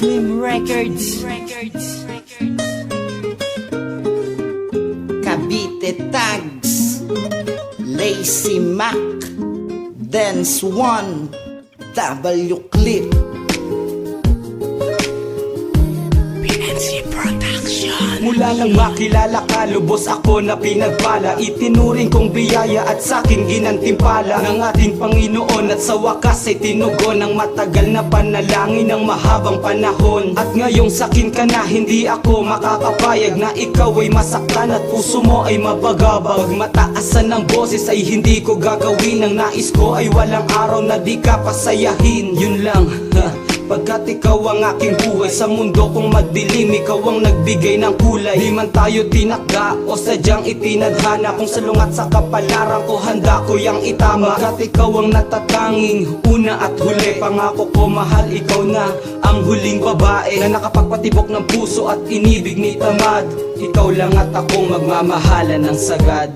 Slim Records. Cavite Tags, Lazy Mac, Dance One, W Clip, PNC Production. Mula nang makilala ka, lubos ako na pinagpala. Itinuring kong biyaya at sakin ginantimpala ng ating Panginoon. At sa wakas ay tinugon ng matagal na panalangin ng mahabang panahon. At ngayong sakin ka na, hindi ako makakapayag na ikaw ay masaktan at puso mo ay mabagabag. Mataasan ng boses ay hindi ko gagawin. Ang nais ko ay walang araw na di ka pasayahin. Yun lang, pagkat ikaw ang aking buhay. Sa mundo kong madilim, ikaw ang nagbigay ng kulay. Di man tayo tinakda o sadyang itinadhana, kung salungat sa kapalaran ko, handa ko yang itama. Pagkat ikaw ang natatanging una at huli. Pangako ko mahal, ikaw na ang huling babae na nakapagpatibok ng puso at inibig ni tamad. Ikaw lang at akong magmamahalan ng sagad.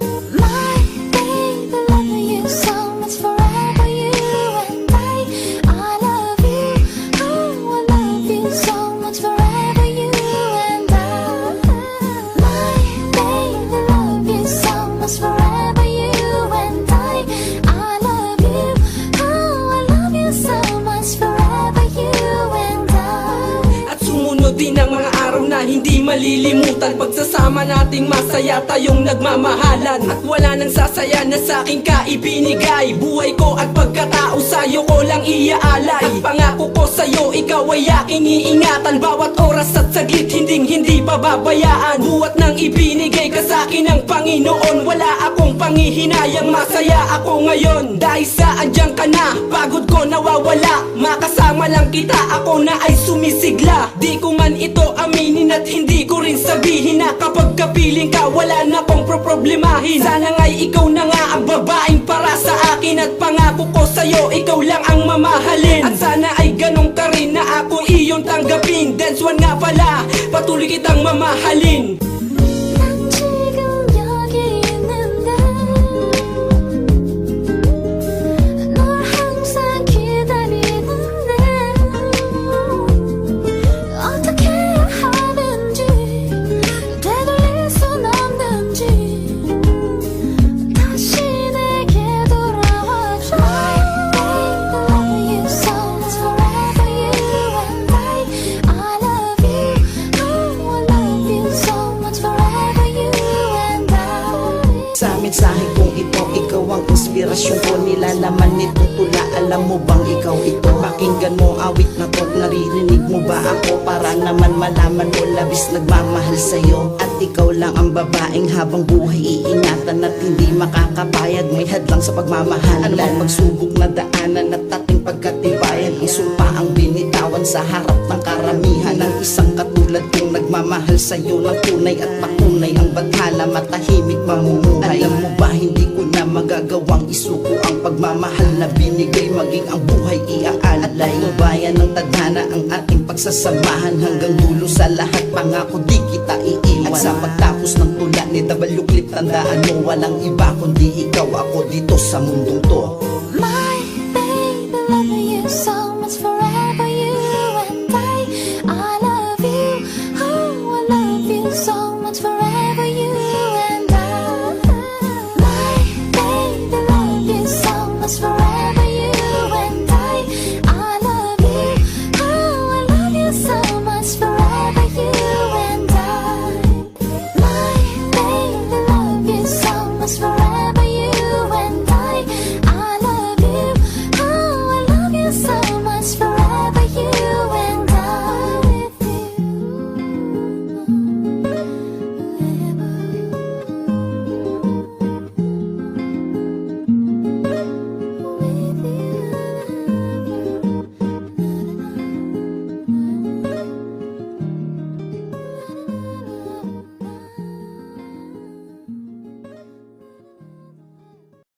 Din ang mga araw na hindi malilimutan. Pagsasama nating masaya tayong nagmamahalan. At wala nang sasaya na sa'king kaibinigay. Buhay ko at pagkatao sa'yo ko lang iaalay. At pangako ko sa'yo, ikaw ay aking iingatan. Bawat oras at saglit, hindi pababayaan. Buhat ng ibinigay ka sa'kin ng Panginoon. Wala akong panghihinayang, masaya ako ngayon. Dahil sa andyan ka na, pagod ko nawawala. Makasama lang kita, ako na ay sumisigla. Di ko man ito aminin at hindi ko rin sabihin na kapag kapiling ka, wala na kong problemahin. Sana nga'y ikaw na nga ang babaeng para sa akin. At pangako ko sa'yo, ikaw lang ang mamahalin. At sana ay ganun ka rin na ako iyong tanggapin. Dance One nga pala, patuloy kitang mamahalin. Sa mensahe kong ito, ikaw ang inspirasyon ko. Nilalaman nitong tula, alam mo bang ikaw ito? Pakinggan mo awit na to, naririnig mo ba ako? Para naman malaman mo, labis nagmamahal sa'yo. At ikaw lang ang babaeng habang buhay iingatan. At hindi makakapayag, may hadlang sa pagmamahal. Ano bang pagsubok na daanan at ating pagkatibayan? Ang sumpa ang binitawan sa harap ng karamihan. Ang isang katulad kong nagmamahal sa'yo ng tunay at patunay. Ang bathala, matahimik, mamumuhay. Alam mo ba, hindi ko na magagawang isuko ang pagmamahal na binigay, maging ang buhay iaalay. At pagbabayan ng tadhana ang ating pagsasamahan hanggang dulo sa lahat. Pangako di kita iiwan. At sa pagtapos ng tula ni W Clip, tandaan mo walang iba kundi ikaw, ako dito sa mundong to. My baby, love you so much, forever you and I love you, oh I love you so much, forever you and I. My baby, love you so much, forever you and I love you, oh I love you so much, forever you and I. My baby, love you so much, forever.